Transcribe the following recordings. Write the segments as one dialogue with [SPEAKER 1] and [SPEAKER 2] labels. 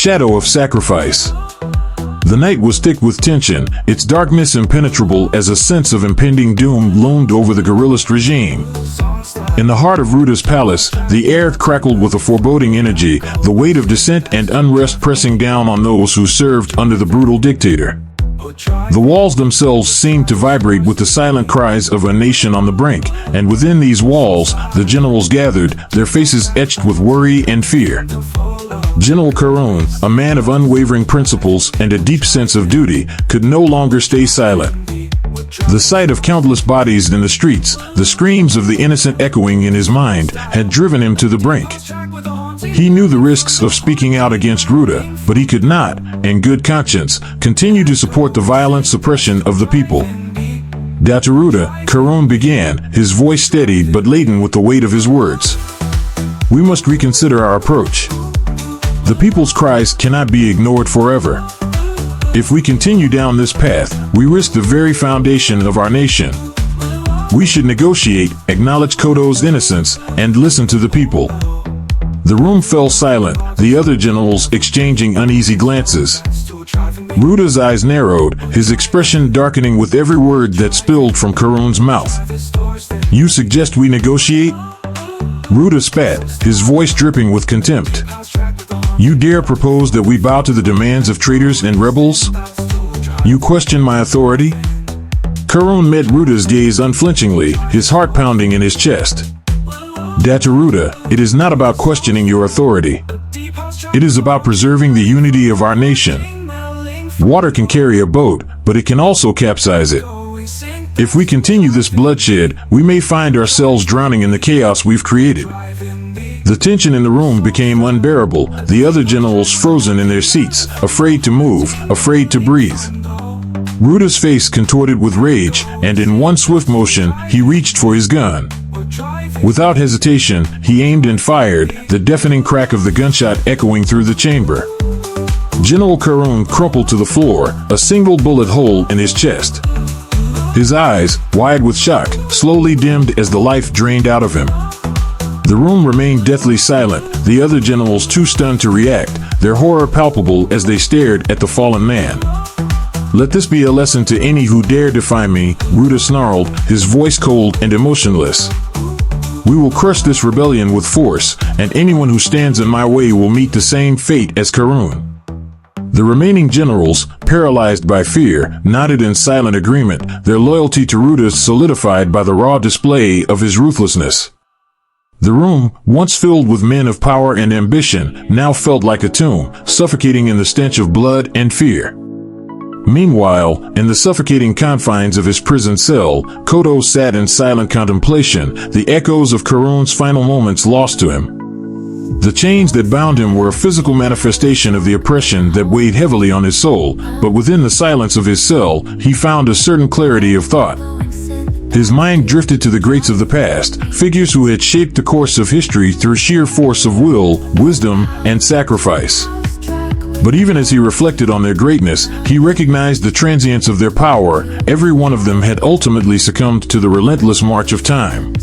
[SPEAKER 1] shadow of sacrifice. The night was thick with tension, its darkness impenetrable as a sense of impending doom loomed over the guerrillist regime. In the heart of Ruda's palace, the air crackled with a foreboding energy, the weight of dissent and unrest pressing down on those who served under the brutal dictator. The walls themselves seemed to vibrate with the silent cries of a nation on the brink, and within these walls, the generals gathered, their faces etched with worry and fear. General Kodo, a man of unwavering principles and a deep sense of duty, could no longer stay silent. The sight of countless bodies in the streets, the screams of the innocent echoing in his mind, had driven him to the brink. He knew the risks of speaking out against Ruda, but he could not, in good conscience, continue to support the violent suppression of the people. Dr. Ruda, Kodo began, his voice steady but laden with the weight of his words. We must reconsider our approach. The people's cries cannot be ignored forever. If we continue down this path, we risk the very foundation of our nation. We should negotiate, acknowledge Kodo's innocence, and listen to the people. The room fell silent, the other generals exchanging uneasy glances. Ruda's eyes narrowed, his expression darkening with every word that spilled from Kodo's mouth. You suggest we negotiate? Ruda spat, his voice dripping with contempt. You dare propose that we bow to the demands of traitors and rebels? You question my authority? Kodo met Ruda's gaze unflinchingly, his heart pounding in his chest. Dr. Ruda, it is not about questioning your authority. It is about preserving the unity of our nation. Water can carry a boat, but it can also capsize it. If we continue this bloodshed, we may find ourselves drowning in the chaos we've created. The tension in the room became unbearable, the other generals frozen in their seats, afraid to move, afraid to breathe. Ruda's face contorted with rage, and in one swift motion, he reached for his gun. Without hesitation, he aimed and fired, the deafening crack of the gunshot echoing through the chamber. General Kodo crumpled to the floor, a single bullet hole in his chest. His eyes, wide with shock, slowly dimmed as the life drained out of him. The room remained deathly silent, the other generals too stunned to react, their horror palpable as they stared at the fallen man. Let this be a lesson to any who dare defy me, Ruda snarled, his voice cold and emotionless. We will crush this rebellion with force, and anyone who stands in my way will meet the same fate as Kodo. The remaining generals, paralyzed by fear, nodded in silent agreement, their loyalty to Ruda solidified by the raw display of his ruthlessness. The room, once filled with men of power and ambition, now felt like a tomb, suffocating in the stench of blood and fear. Meanwhile, in the suffocating confines of his prison cell, Kodo sat in silent contemplation, the echoes of Kodo's final moments lost to him. The chains that bound him were a physical manifestation of the oppression that weighed heavily on his soul, but within the silence of his cell, he found a certain clarity of thought. His mind drifted to the greats of the past, figures who had shaped the course of history through sheer force of will, wisdom, and sacrifice. But even as he reflected on their greatness, he recognized the transience of their power. Every one of them had ultimately succumbed to the relentless march of time.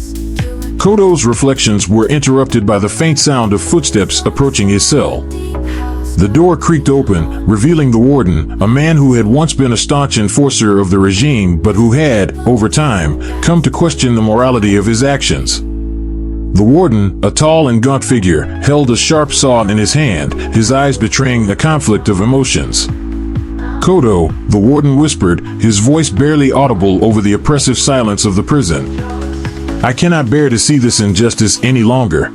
[SPEAKER 1] Kodo's reflections were interrupted by the faint sound of footsteps approaching his cell. The door creaked open, revealing the warden, a man who had once been a staunch enforcer of the regime but who had, over time, come to question the morality of his actions. The warden, a tall and gaunt figure, held a sharp saw in his hand, his eyes betraying a conflict of emotions. Kodo, the warden whispered, his voice barely audible over the oppressive silence of the prison. I cannot bear to see this injustice any longer.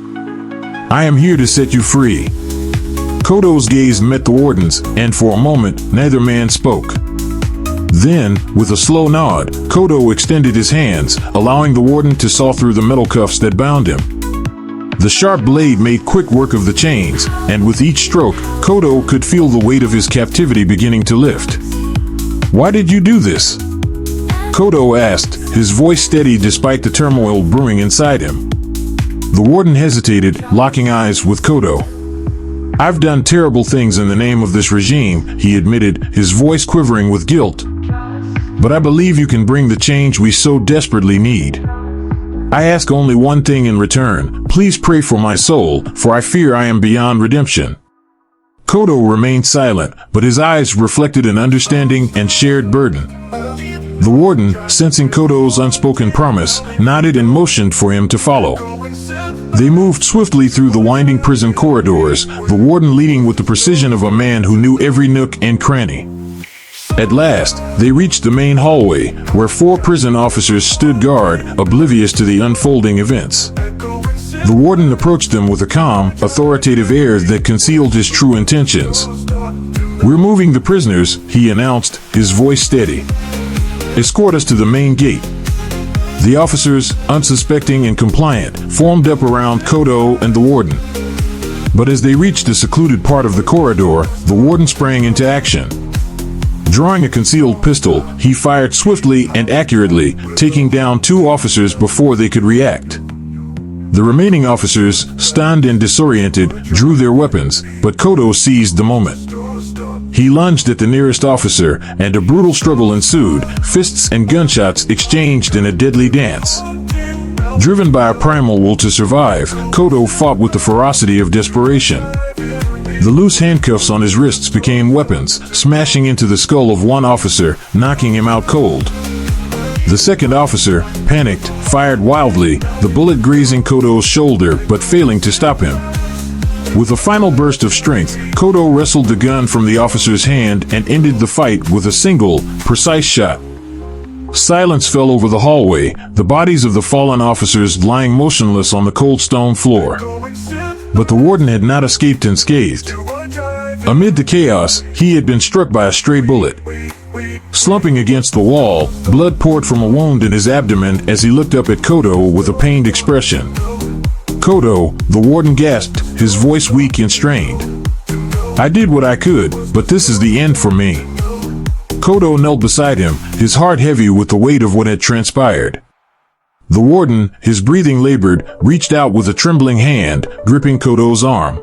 [SPEAKER 1] I am here to set you free. Kodo's gaze met the warden's, and for a moment, neither man spoke. Then, with a slow nod, Kodo extended his hands, allowing the warden to saw through the metal cuffs that bound him. The sharp blade made quick work of the chains, and with each stroke, Kodo could feel the weight of his captivity beginning to lift. Why did you do this? Kodo asked, his voice steady despite the turmoil brewing inside him. The warden hesitated, locking eyes with Kodo. I've done terrible things in the name of this regime, he admitted, his voice quivering with guilt. But I believe you can bring the change we so desperately need. I ask only one thing in return. Please pray for my soul, for I fear I am beyond redemption. Kodo remained silent, but his eyes reflected an understanding and shared burden. The warden, sensing Kodo's unspoken promise, nodded and motioned for him to follow. They moved swiftly through the winding prison corridors, the warden leading with the precision of a man who knew every nook and cranny. At last, they reached the main hallway, where 4 prison officers stood guard, oblivious to the unfolding events. The warden approached them with a calm, authoritative air that concealed his true intentions. "We're moving the prisoners," he announced, his voice steady. "Escort us to the main gate." The officers, unsuspecting and compliant, formed up around Kodo and the warden. But as they reached a secluded part of the corridor, the warden sprang into action. Drawing a concealed pistol, he fired swiftly and accurately, taking down 2 officers before they could react. The remaining officers, stunned and disoriented, drew their weapons, but Kodo seized the moment. He lunged at the nearest officer, and a brutal struggle ensued, fists and gunshots exchanged in a deadly dance. Driven by a primal will to survive, Kodo fought with the ferocity of desperation. The loose handcuffs on his wrists became weapons, smashing into the skull of one officer, knocking him out cold. The second officer, panicked, fired wildly, the bullet grazing Kodo's shoulder but failing to stop him. With a final burst of strength, Kodo wrestled the gun from the officer's hand and ended the fight with a single, precise shot. Silence fell over the hallway, the bodies of the fallen officers lying motionless on the cold stone floor. But the warden had not escaped unscathed. Amid the chaos, he had been struck by a stray bullet. Slumping against the wall, blood poured from a wound in his abdomen as he looked up at Kodo with a pained expression. "Kodo," the warden gasped, his voice weak and strained. "I did what I could, but this is the end for me." Kodo knelt beside him, his heart heavy with the weight of what had transpired. The warden, his breathing labored, reached out with a trembling hand, gripping Kodo's arm.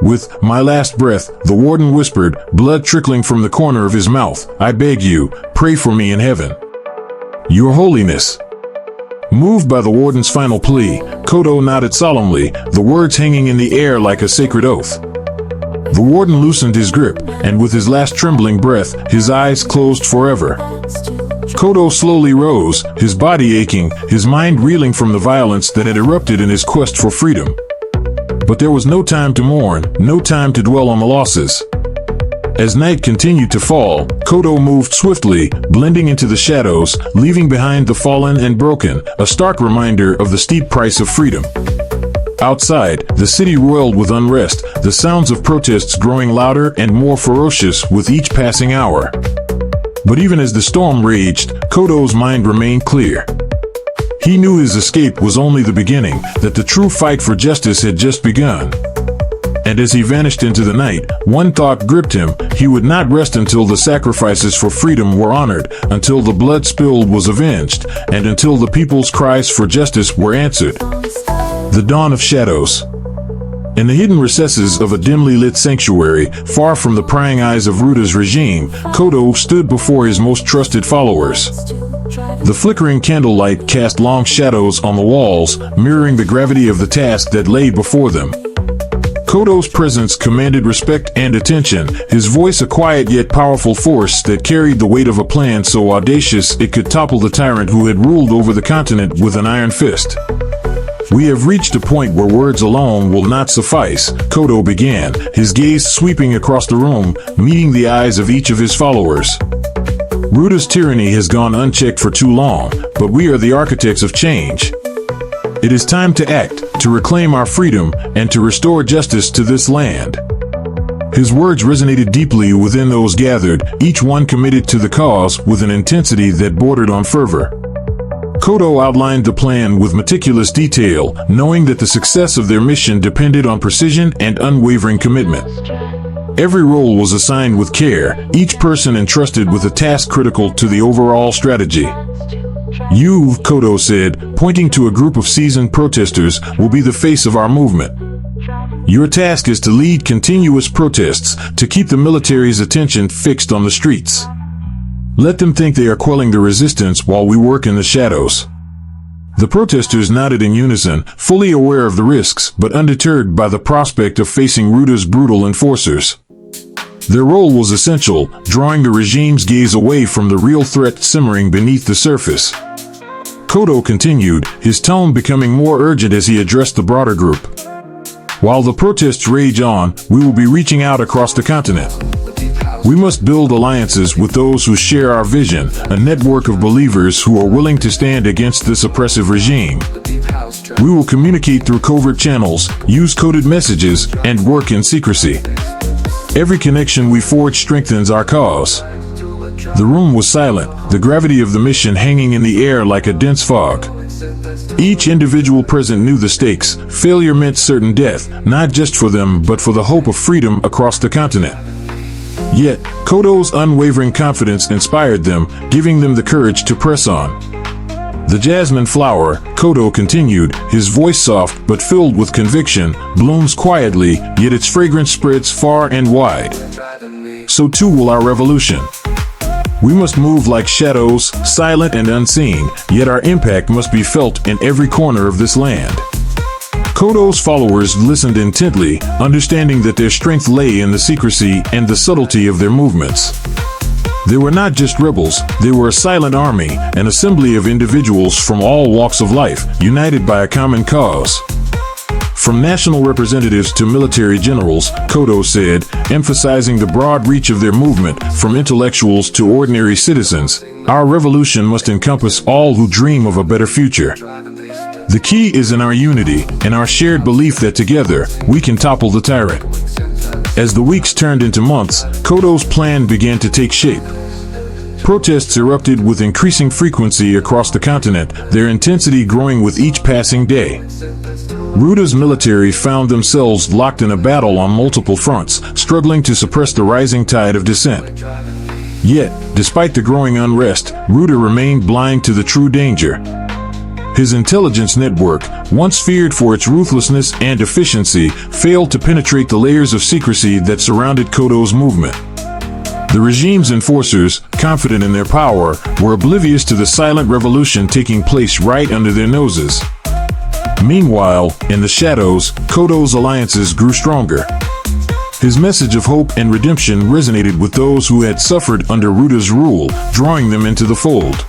[SPEAKER 1] With "my last breath," the warden whispered, blood trickling from the corner of his mouth, "I beg you, pray for me in heaven." "Your Holiness." Moved by the warden's final plea, Kodo nodded solemnly, the words hanging in the air like a sacred oath. The warden loosened his grip, and with his last trembling breath, his eyes closed forever. Kodo slowly rose, his body aching, his mind reeling from the violence that had erupted in his quest for freedom. But there was no time to mourn, no time to dwell on the losses. As night continued to fall, Kodo moved swiftly, blending into the shadows, leaving behind the fallen and broken, a stark reminder of the steep price of freedom. Outside, the city roiled with unrest, the sounds of protests growing louder and more ferocious with each passing hour. But even as the storm raged, Kodo's mind remained clear. He knew his escape was only the beginning, that the true fight for justice had just begun. And as he vanished into the night, one thought gripped him: he would not rest until the sacrifices for freedom were honored, until the blood spilled was avenged, and until the people's cries for justice were answered. The dawn of shadows. In the hidden recesses of a dimly lit sanctuary, far from the prying eyes of Ruda's regime, Kodo stood before his most trusted followers. The flickering candlelight cast long shadows on the walls, mirroring the gravity of the task that lay before them. Kodo's presence commanded respect and attention, his voice a quiet yet powerful force that carried the weight of a plan so audacious it could topple the tyrant who had ruled over the continent with an iron fist. "We have reached a point where words alone will not suffice," Kodo began, his gaze sweeping across the room, meeting the eyes of each of his followers. "Ruda's tyranny has gone unchecked for too long, but we are the architects of change. It is time to act, to reclaim our freedom, and to restore justice to this land." His words resonated deeply within those gathered, each one committed to the cause with an intensity that bordered on fervor. Kodo outlined the plan with meticulous detail, knowing that the success of their mission depended on precision and unwavering commitment. Every role was assigned with care, each person entrusted with a task critical to the overall strategy. "You," Kodo said, pointing to a group of seasoned protesters, "will be the face of our movement. Your task is to lead continuous protests, to keep the military's attention fixed on the streets. Let them think they are quelling the resistance while we work in the shadows." The protesters nodded in unison, fully aware of the risks, but undeterred by the prospect of facing Ruda's brutal enforcers. Their role was essential, drawing the regime's gaze away from the real threat simmering beneath the surface. Kodo continued, his tone becoming more urgent as he addressed the broader group. While the protests rage on, we will be reaching out across the continent. We must build alliances with those who share our vision, a network of believers who are willing to stand against this oppressive regime. We will communicate through covert channels, use coded messages, and work in secrecy. Every connection we forge strengthens our cause. The room was silent, the gravity of the mission hanging in the air like a dense fog. Each individual present knew the stakes. Failure meant certain death, not just for them but for the hope of freedom across the continent. Yet, Kodo's unwavering confidence inspired them, giving them the courage to press on. The jasmine flower, Kodo continued, his voice soft but filled with conviction, blooms quietly, yet its fragrance spreads far and wide. So too will our revolution. We must move like shadows, silent and unseen, yet our impact must be felt in every corner of this land. Kodo's followers listened intently, understanding that their strength lay in the secrecy and the subtlety of their movements. They were not just rebels, they were a silent army, an assembly of individuals from all walks of life, united by a common cause. From national representatives to military generals, Kodo said, emphasizing the broad reach of their movement, from intellectuals to ordinary citizens, our revolution must encompass all who dream of a better future. The key is in our unity, and our shared belief that together, we can topple the tyrant. As the weeks turned into months, Kodo's plan began to take shape. Protests erupted with increasing frequency across the continent, their intensity growing with each passing day. Ruda's military found themselves locked in a battle on multiple fronts, struggling to suppress the rising tide of dissent. Yet, despite the growing unrest, Ruda remained blind to the true danger. His intelligence network, once feared for its ruthlessness and efficiency, failed to penetrate the layers of secrecy that surrounded Kodo's movement. The regime's enforcers, confident in their power, were oblivious to the silent revolution taking place right under their noses. Meanwhile, in the shadows, Kodo's alliances grew stronger. His message of hope and redemption resonated with those who had suffered under Ruda's rule, drawing them into the fold.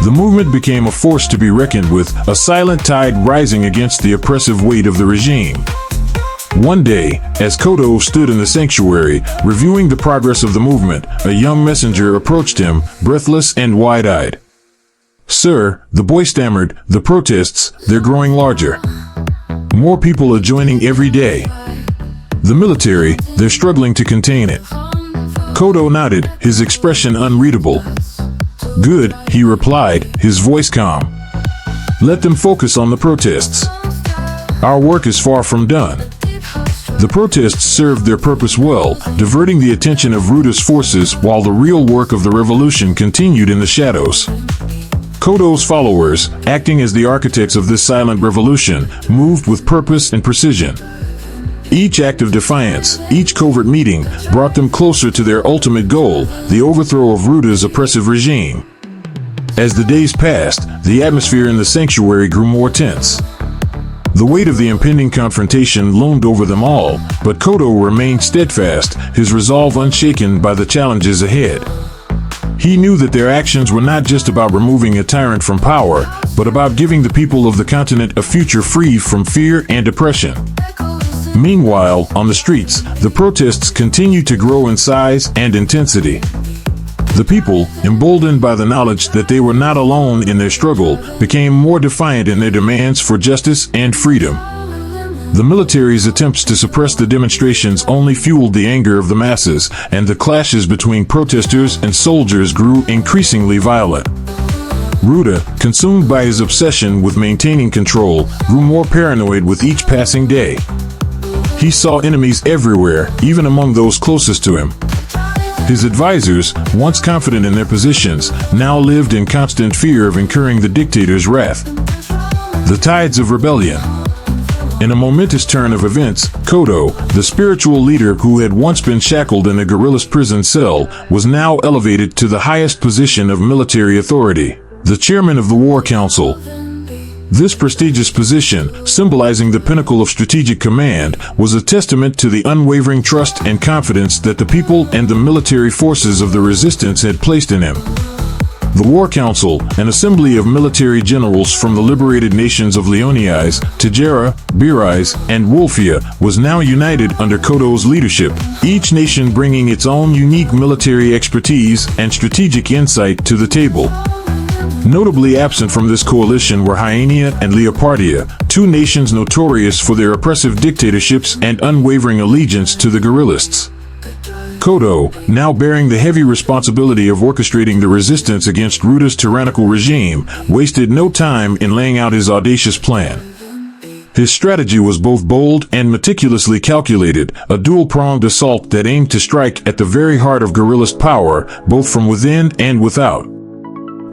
[SPEAKER 1] The movement became a force to be reckoned with, a silent tide rising against the oppressive weight of the regime. One day, as Kodo stood in the sanctuary, reviewing the progress of the movement, a young messenger approached him, breathless and wide-eyed. "Sir," the boy stammered, "the protests, they're growing larger. More people are joining every day. The military, they're struggling to contain it." Kodo nodded, his expression unreadable. "Good," he replied, his voice calm. "Let them focus on the protests. Our work is far from done." The protests served their purpose well, diverting the attention of Ruda's forces while the real work of the revolution continued in the shadows. Kodo's followers, acting as the architects of this silent revolution, moved with purpose and precision. Each act of defiance, each covert meeting, brought them closer to their ultimate goal, the overthrow of Ruda's oppressive regime. As the days passed, the atmosphere in the sanctuary grew more tense. The weight of the impending confrontation loomed over them all, but Kodo remained steadfast, his resolve unshaken by the challenges ahead. He knew that their actions were not just about removing a tyrant from power, but about giving the people of the continent a future free from fear and oppression. Meanwhile, on the streets, the protests continued to grow in size and intensity. The people, emboldened by the knowledge that they were not alone in their struggle, became more defiant in their demands for justice and freedom. The military's attempts to suppress the demonstrations only fueled the anger of the masses, and the clashes between protesters and soldiers grew increasingly violent. Ruda, consumed by his obsession with maintaining control, grew more paranoid with each passing day. He saw enemies everywhere, even among those closest to him. His advisors, once confident in their positions, now lived in constant fear of incurring the dictator's wrath. The tides of rebellion. In a momentous turn of events, Kodo, the spiritual leader who had once been shackled in a guerrilla's prison cell, was now elevated to the highest position of military authority, the chairman of the War Council. This prestigious position, symbolizing the pinnacle of strategic command, was a testament to the unwavering trust and confidence that the people and the military forces of the resistance had placed in him. The War Council, an assembly of military generals from the liberated nations of Leonias, Tegera, Birais, and Wolfia, was now united under Kodo's leadership, each nation bringing its own unique military expertise and strategic insight to the table. Notably absent from this coalition were Hyaenia and Leopardia, two nations notorious for their oppressive dictatorships and unwavering allegiance to the guerrillists. Kodo, now bearing the heavy responsibility of orchestrating the resistance against Ruda's tyrannical regime, wasted no time in laying out his audacious plan. His strategy was both bold and meticulously calculated, a dual-pronged assault that aimed to strike at the very heart of guerrillist power, both from within and without.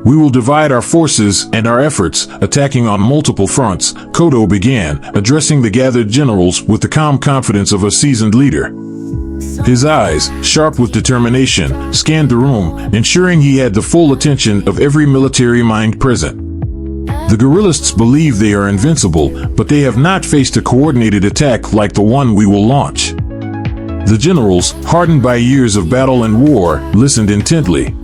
[SPEAKER 1] We will divide our forces and our efforts, attacking on multiple fronts, Kodo began, addressing the gathered generals with the calm confidence of a seasoned leader. His eyes, sharp with determination, scanned the room, ensuring he had the full attention of every military mind present. The guerrillists believe they are invincible, but they have not faced a coordinated attack like the one we will launch. The generals, hardened by years of battle and war, listened intently.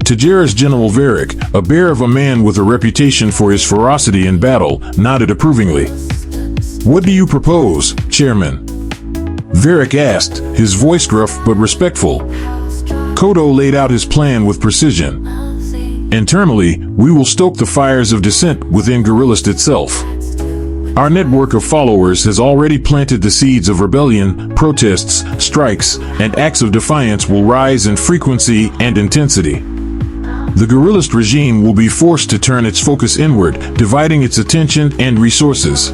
[SPEAKER 1] Tegera's General Varric, a bear of a man with a reputation for his ferocity in battle, nodded approvingly. "What do you propose, Chairman?" Varric asked, his voice gruff but respectful. Kodo laid out his plan with precision. "Internally, we will stoke the fires of dissent within guerrillist itself. Our network of followers has already planted the seeds of rebellion, protests, strikes, and acts of defiance will rise in frequency and intensity. The guerrillist regime will be forced to turn its focus inward, dividing its attention and resources."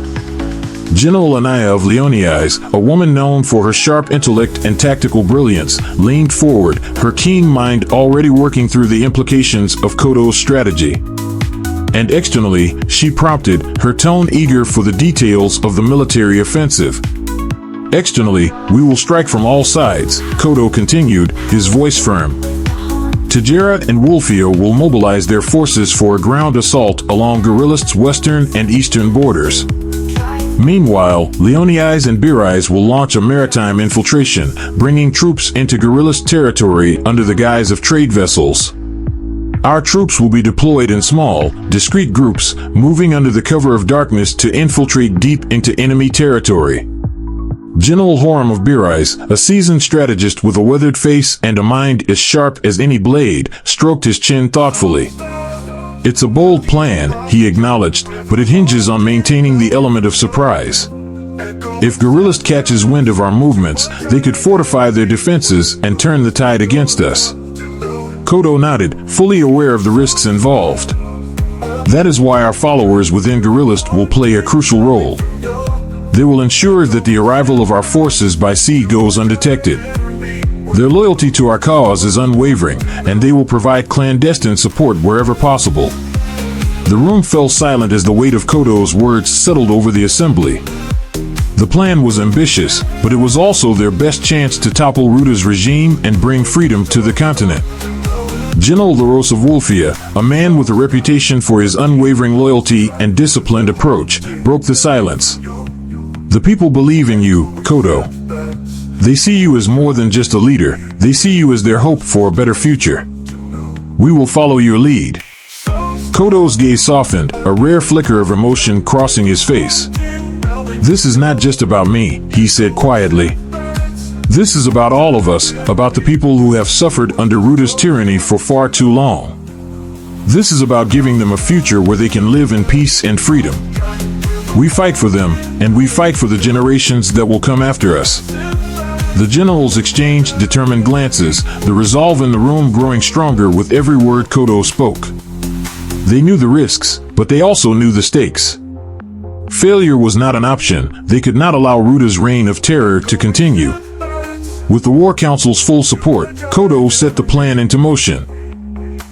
[SPEAKER 1] General Anaya of Leonias, a woman known for her sharp intellect and tactical brilliance, leaned forward, her keen mind already working through the implications of Kodo's strategy. And externally, she prompted, her tone eager for the details of the military offensive. "Externally, we will strike from all sides," Kodo continued, his voice firm. Tegera and Wolfia will mobilize their forces for a ground assault along guerrillists' western and eastern borders. Meanwhile, Leonias and Birais will launch a maritime infiltration, bringing troops into guerrillist territory under the guise of trade vessels. Our troops will be deployed in small, discreet groups, moving under the cover of darkness to infiltrate deep into enemy territory. General Horam of Birais, a seasoned strategist with a weathered face and a mind as sharp as any blade, stroked his chin thoughtfully. "It's a bold plan," he acknowledged, "but it hinges on maintaining the element of surprise. If guerrillist catches wind of our movements, they could fortify their defenses and turn the tide against us." Kodo nodded, fully aware of the risks involved. "That is why our followers within guerrillist will play a crucial role. They will ensure that the arrival of our forces by sea goes undetected. Their loyalty to our cause is unwavering, and they will provide clandestine support wherever possible." The room fell silent as the weight of Kodo's words settled over the assembly. The plan was ambitious, but it was also their best chance to topple Ruda's regime and bring freedom to the continent. General Laros of Wolfia, a man with a reputation for his unwavering loyalty and disciplined approach, broke the silence. "The people believe in you, Kodo. They see you as more than just a leader, they see you as their hope for a better future. We will follow your lead." Kodo's gaze softened, a rare flicker of emotion crossing his face. "This is not just about me," he said quietly. "This is about all of us, about the people who have suffered under Ruda's tyranny for far too long. This is about giving them a future where they can live in peace and freedom. We fight for them, and we fight for the generations that will come after us." The generals exchanged determined glances, the resolve in the room growing stronger with every word Kodo spoke. They knew the risks, but they also knew the stakes. Failure was not an option. They could not allow Ruda's reign of terror to continue. With the War Council's full support, Kodo set the plan into motion.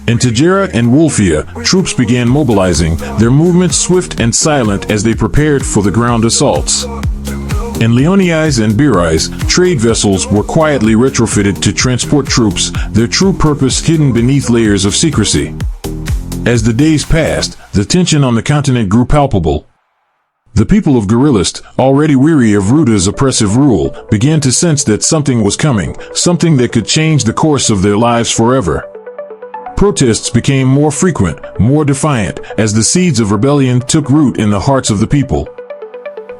[SPEAKER 1] In Tegera and Wolfia, troops began mobilizing, their movements swift and silent as they prepared for the ground assaults. In Leonias and Birais, trade vessels were quietly retrofitted to transport troops, their true purpose hidden beneath layers of secrecy. As the days passed, the tension on the continent grew palpable. The people of Gorillist, already weary of Ruda's oppressive rule, began to sense that something was coming, something that could change the course of their lives forever. Protests became more frequent, more defiant, as the seeds of rebellion took root in the hearts of the people.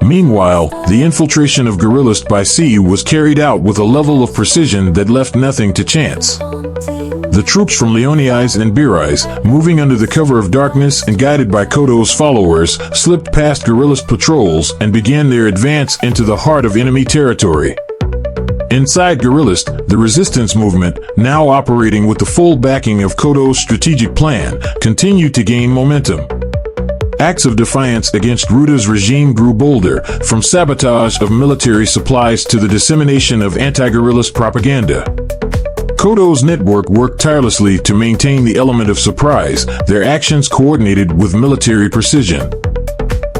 [SPEAKER 1] Meanwhile, the infiltration of Gorillist by sea was carried out with a level of precision that left nothing to chance. The troops from Leoni's and Birais, moving under the cover of darkness and guided by Kodo's followers, slipped past Gorillist patrols and began their advance into the heart of enemy territory. Inside Gorillist, the resistance movement, now operating with the full backing of Kodo's strategic plan, continued to gain momentum. Acts of defiance against Ruda's regime grew bolder, from sabotage of military supplies to the dissemination of anti-Gorillist propaganda. Kodo's network worked tirelessly to maintain the element of surprise, their actions coordinated with military precision.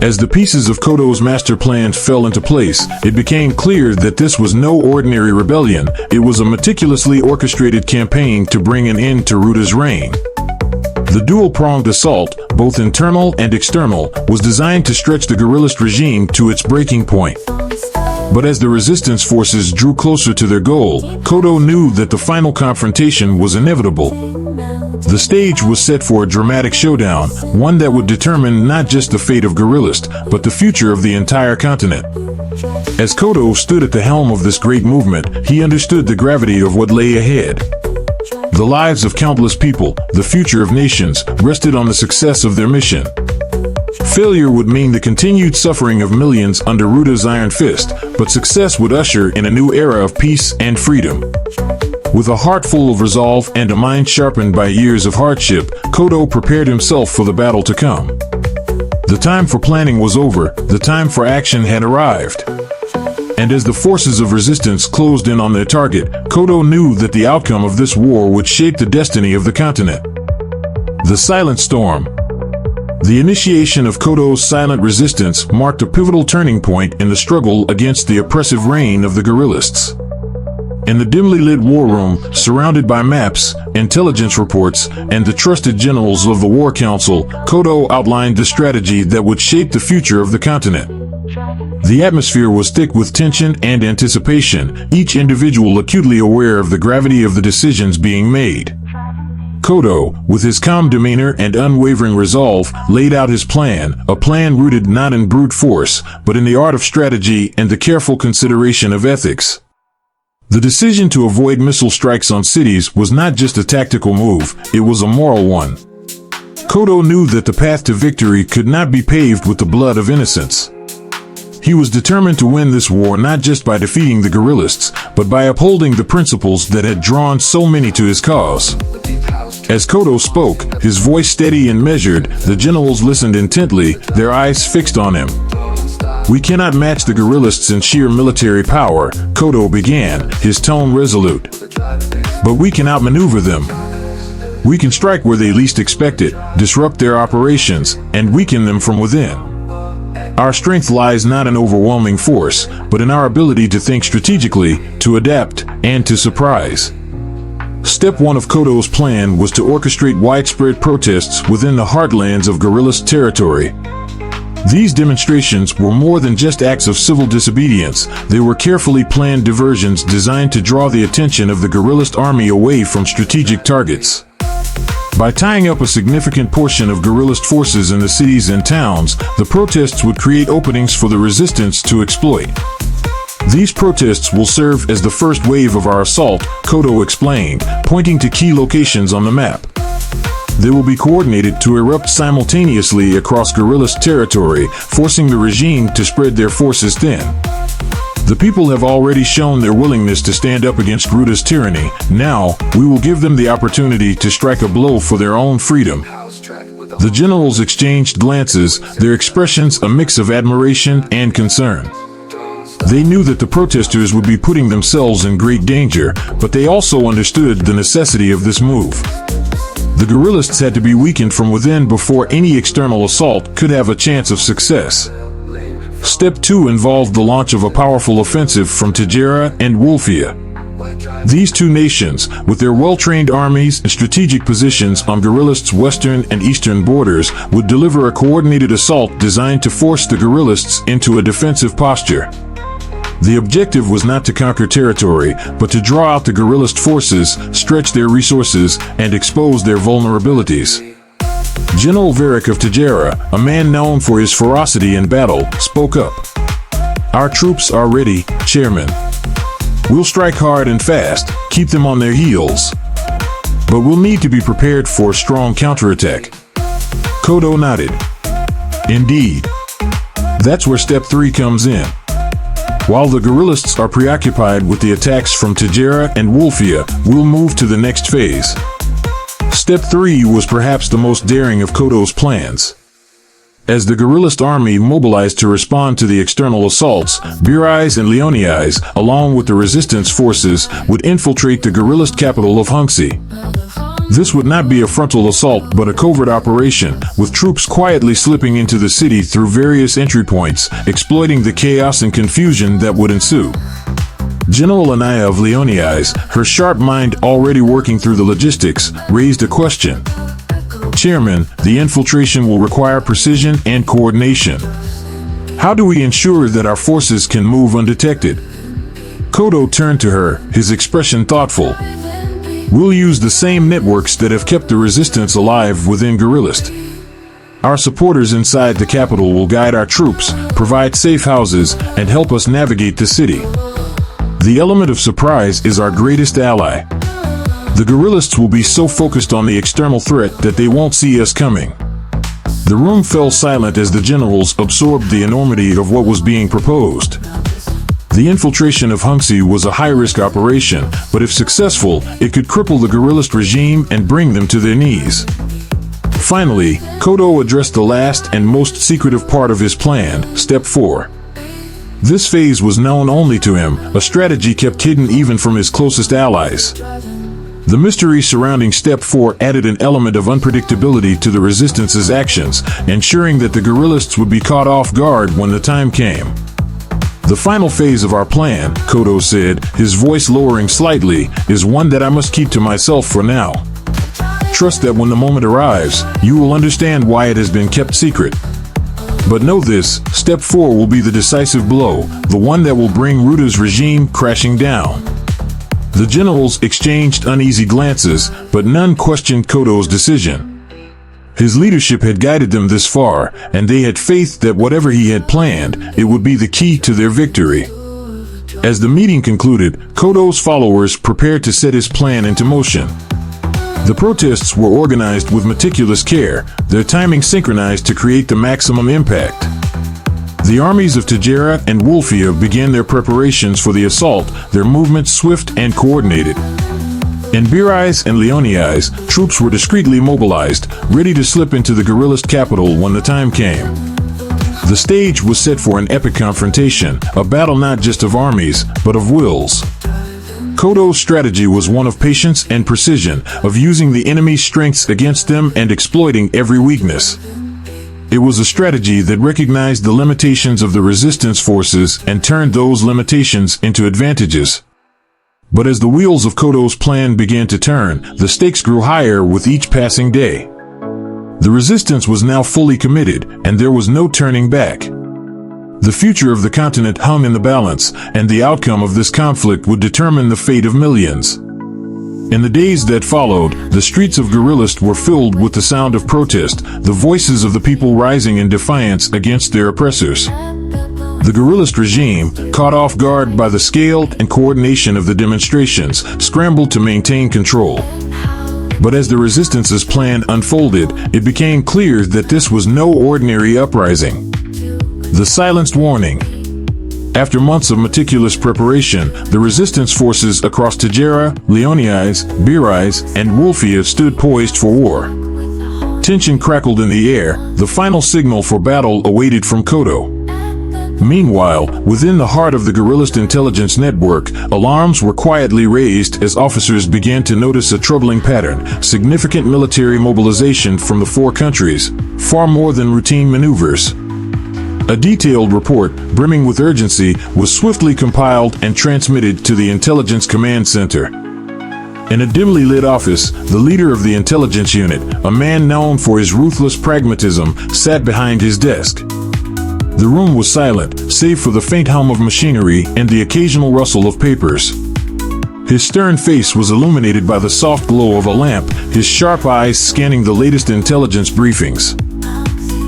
[SPEAKER 1] As the pieces of Kodo's master plan fell into place, it became clear that this was no ordinary rebellion. It was a meticulously orchestrated campaign to bring an end to Ruda's reign. The dual-pronged assault, both internal and external, was designed to stretch the Gorillist regime to its breaking point. But as the resistance forces drew closer to their goal, Kodo knew that the final confrontation was inevitable. The stage was set for a dramatic showdown, one that would determine not just the fate of Gorillist, but the future of the entire continent. As Kodo stood at the helm of this great movement, he understood the gravity of what lay ahead. The lives of countless people, the future of nations, rested on the success of their mission. Failure would mean the continued suffering of millions under Ruda's iron fist, but success would usher in a new era of peace and freedom. With a heart full of resolve and a mind sharpened by years of hardship, Kodo prepared himself for the battle to come. The time for planning was over, the time for action had arrived. And as the forces of resistance closed in on their target, Kodo knew that the outcome of this war would shape the destiny of the continent. The Silent Storm. The initiation of Kodo's silent resistance marked a pivotal turning point in the struggle against the oppressive reign of the Gorillists. In the dimly lit war room, surrounded by maps, intelligence reports, and the trusted generals of the War Council, Kodo outlined the strategy that would shape the future of the continent. The atmosphere was thick with tension and anticipation, each individual acutely aware of the gravity of the decisions being made. Kodo, with his calm demeanor and unwavering resolve, laid out his plan, a plan rooted not in brute force, but in the art of strategy and the careful consideration of ethics. The decision to avoid missile strikes on cities was not just a tactical move, it was a moral one. Kodo knew that the path to victory could not be paved with the blood of innocents. He was determined to win this war not just by defeating the Gorillists, but by upholding the principles that had drawn so many to his cause. As Kodo spoke, his voice steady and measured, the generals listened intently, their eyes fixed on him. "We cannot match the Gorillists in sheer military power," Kodo began, his tone resolute. "But we can outmaneuver them. We can strike where they least expect it, disrupt their operations, and weaken them from within. Our strength lies not in overwhelming force, but in our ability to think strategically, to adapt, and to surprise." Step one of Kodo's plan was to orchestrate widespread protests within the heartlands of Gorillist territory. These demonstrations were more than just acts of civil disobedience, they were carefully planned diversions designed to draw the attention of the Gorillist army away from strategic targets. By tying up a significant portion of Gorillist forces in the cities and towns, the protests would create openings for the resistance to exploit. "These protests will serve as the first wave of our assault," Kodo explained, pointing to key locations on the map. They will be coordinated to erupt simultaneously across Gorillist territory, forcing the regime to spread their forces thin. "The people have already shown their willingness to stand up against Ruda's tyranny. Now, we will give them the opportunity to strike a blow for their own freedom." The generals exchanged glances, their expressions a mix of admiration and concern. They knew that the protesters would be putting themselves in great danger, but they also understood the necessity of this move. The Gorillists had to be weakened from within before any external assault could have a chance of success. Step 2 involved the launch of a powerful offensive from Tajera and Wolfia. These two nations, with their well-trained armies and strategic positions on guerrillists' western and eastern borders, would deliver a coordinated assault designed to force the guerrillists into a defensive posture. The objective was not to conquer territory, but to draw out the guerrillist forces, stretch their resources, and expose their vulnerabilities. General Varick of Tajara, a man known for his ferocity in battle, spoke up. "Our troops are ready, Chairman. We'll strike hard and fast, keep them on their heels. But we'll need to be prepared for a strong counterattack." Kodo nodded. "Indeed. That's where Step 3 comes in. While the guerrillists are preoccupied with the attacks from Tajara and Wolfia, we'll move to the next phase." Step 3 was perhaps the most daring of Kodo's plans. As the guerrillist army mobilized to respond to the external assaults, Birais and Leoniais, along with the resistance forces, would infiltrate the guerrillist capital of Hunxi. This would not be a frontal assault but a covert operation, with troops quietly slipping into the city through various entry points, exploiting the chaos and confusion that would ensue. General Anaya of Leoniais, her sharp mind already working through the logistics, raised a question. "Chairman, the infiltration will require precision and coordination. How do we ensure that our forces can move undetected?" Kodo turned to her, his expression thoughtful. "We'll use the same networks that have kept the resistance alive within Guerrillist. Our supporters inside the capital will guide our troops, provide safe houses, and help us navigate the city. The element of surprise is our greatest ally. The guerrillists will be so focused on the external threat that they won't see us coming." The room fell silent as the generals absorbed the enormity of what was being proposed. The infiltration of Hunxi was a high-risk operation, but if successful, it could cripple the guerrillist regime and bring them to their knees. Finally, Kodo addressed the last and most secretive part of his plan, Step 4. This phase was known only to him, a strategy kept hidden even from his closest allies. The mystery surrounding Step 4 added an element of unpredictability to the resistance's actions, ensuring that the guerrillists would be caught off guard when the time came. "The final phase of our plan," Kodo said, his voice lowering slightly, "is one that I must keep to myself for now. Trust that when the moment arrives, you will understand why it has been kept secret. But know this, Step 4 will be the decisive blow, the one that will bring Ruta's regime crashing down." The generals exchanged uneasy glances, but none questioned Kodo's decision. His leadership had guided them this far, and they had faith that whatever he had planned, it would be the key to their victory. As the meeting concluded, Kodo's followers prepared to set his plan into motion. The protests were organized with meticulous care, their timing synchronized to create the maximum impact. The armies of Tajara and Wolfia began their preparations for the assault, their movements swift and coordinated. In Birais and Leoniais, troops were discreetly mobilized, ready to slip into the guerrillist capital when the time came. The stage was set for an epic confrontation, a battle not just of armies, but of wills. Kodo's strategy was one of patience and precision, of using the enemy's strengths against them and exploiting every weakness. It was a strategy that recognized the limitations of the resistance forces and turned those limitations into advantages. But as the wheels of Kodo's plan began to turn, the stakes grew higher with each passing day. The resistance was now fully committed, and there was no turning back. The future of the continent hung in the balance, and the outcome of this conflict would determine the fate of millions. In the days that followed, the streets of Guerrillist were filled with the sound of protest, the voices of the people rising in defiance against their oppressors. The Guerrillist regime, caught off guard by the scale and coordination of the demonstrations, scrambled to maintain control. But as the resistance's plan unfolded, it became clear that this was no ordinary uprising. The silenced warning. After months of meticulous preparation, the resistance forces across Tajara, Leoniais, Birais, and Wolfia stood poised for war. Tension crackled in the air, the final signal for battle awaited from Kodo. Meanwhile, within the heart of the guerrillist intelligence network, alarms were quietly raised as officers began to notice a troubling pattern, significant military mobilization from the four countries, far more than routine maneuvers. A detailed report, brimming with urgency, was swiftly compiled and transmitted to the Intelligence Command Center. In a dimly lit office, the leader of the intelligence unit, a man known for his ruthless pragmatism, sat behind his desk. The room was silent, save for the faint hum of machinery and the occasional rustle of papers. His stern face was illuminated by the soft glow of a lamp, his sharp eyes scanning the latest intelligence briefings.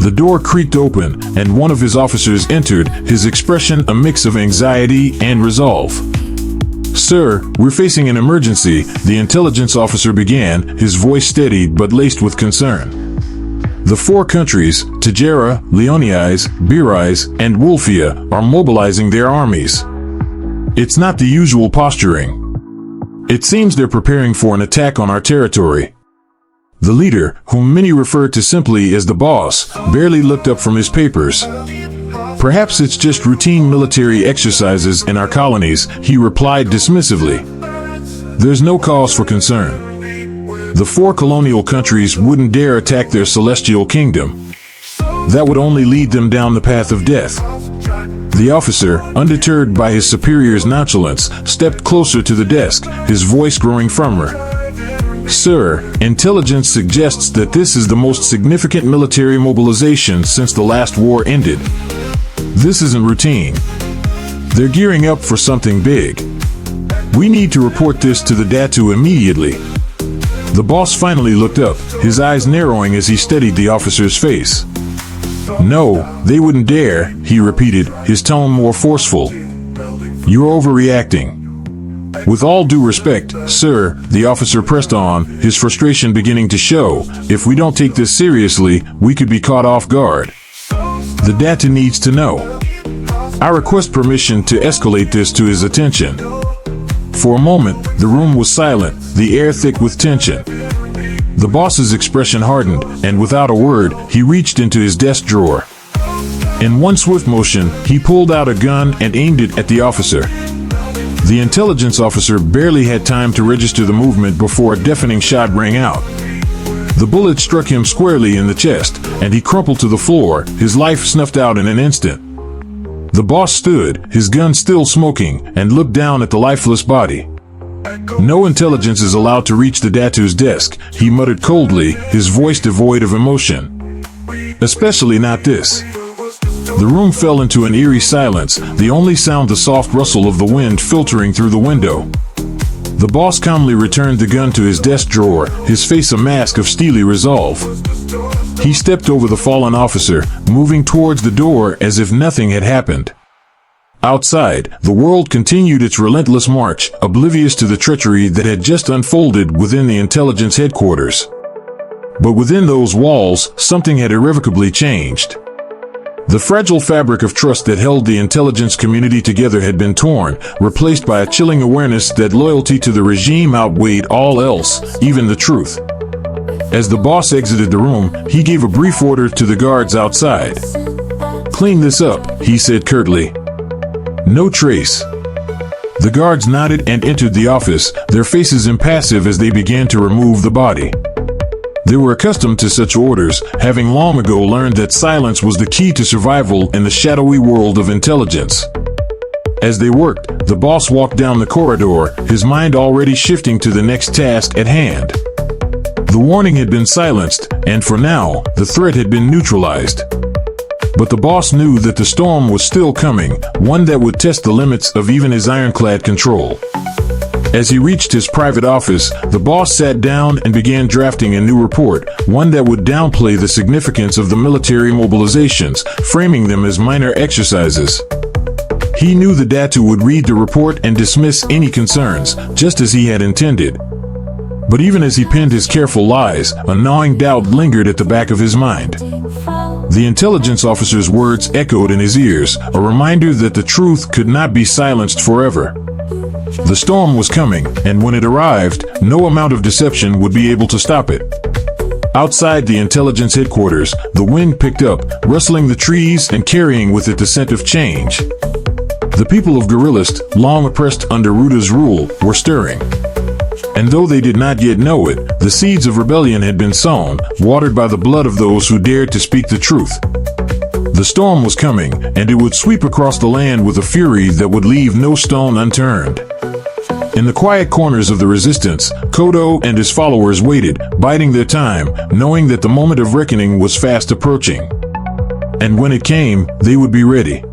[SPEAKER 1] The door creaked open, and one of his officers entered, his expression a mix of anxiety and resolve. "Sir, we're facing an emergency," the intelligence officer began, his voice steady but laced with concern. "The 4 countries, Tajara, Leonias, Birais, and Wolfia, are mobilizing their armies. It's not the usual posturing. It seems they're preparing for an attack on our territory." The leader, whom many referred to simply as the boss, barely looked up from his papers. "Perhaps it's just routine military exercises in our colonies," he replied dismissively. "There's no cause for concern. The 4 colonial countries wouldn't dare attack their celestial kingdom. That would only lead them down the path of death." The officer, undeterred by his superior's nonchalance, stepped closer to the desk, his voice growing firmer. "Sir, intelligence suggests that this is the most significant military mobilization since the last war ended. This isn't routine. They're gearing up for something big. We need to report this to the Datu immediately." The boss finally looked up, his eyes narrowing as he studied the officer's face. "No, they wouldn't dare," he repeated, his tone more forceful. "You're overreacting." "With all due respect, sir," the officer pressed on, his frustration beginning to show, "if we don't take this seriously, we could be caught off guard. The Datu needs to know. I request permission to escalate this to his attention." For a moment, the room was silent, the air thick with tension. The boss's expression hardened, and without a word, he reached into his desk drawer. In one swift motion, he pulled out a gun and aimed it at the officer. The intelligence officer barely had time to register the movement before a deafening shot rang out. The bullet struck him squarely in the chest, and he crumpled to the floor, his life snuffed out in an instant. The boss stood, his gun still smoking, and looked down at the lifeless body. "No intelligence is allowed to reach the Datu's desk," he muttered coldly, his voice devoid of emotion. "Especially not this." The room fell into an eerie silence, the only sound the soft rustle of the wind filtering through the window. The boss calmly returned the gun to his desk drawer, his face a mask of steely resolve. He stepped over the fallen officer, moving towards the door as if nothing had happened. Outside, the world continued its relentless march, oblivious to the treachery that had just unfolded within the intelligence headquarters. But within those walls, something had irrevocably changed. The fragile fabric of trust that held the intelligence community together had been torn, replaced by a chilling awareness that loyalty to the regime outweighed all else, even the truth. As the boss exited the room, he gave a brief order to the guards outside. "Clean this up," he said curtly. "No trace." The guards nodded and entered the office, their faces impassive as they began to remove the body. They were accustomed to such orders, having long ago learned that silence was the key to survival in the shadowy world of intelligence. As they worked, the boss walked down the corridor, his mind already shifting to the next task at hand. The warning had been silenced, and for now, the threat had been neutralized. But the boss knew that the storm was still coming, one that would test the limits of even his ironclad control. As he reached his private office, the boss sat down and began drafting a new report, one that would downplay the significance of the military mobilizations, framing them as minor exercises. He knew the Datu would read the report and dismiss any concerns, just as he had intended. But even as he penned his careful lies, a gnawing doubt lingered at the back of his mind. The intelligence officer's words echoed in his ears, a reminder that the truth could not be silenced forever. The storm was coming, and when it arrived, no amount of deception would be able to stop it. Outside the intelligence headquarters, the wind picked up, rustling the trees and carrying with it the scent of change. The people of Gorillist, long oppressed under Ruda's rule, were stirring. And though they did not yet know it, the seeds of rebellion had been sown, watered by the blood of those who dared to speak the truth. The storm was coming, and it would sweep across the land with a fury that would leave no stone unturned. In the quiet corners of the resistance, Kodo and his followers waited, biding their time, knowing that the moment of reckoning was fast approaching. And when it came, they would be ready.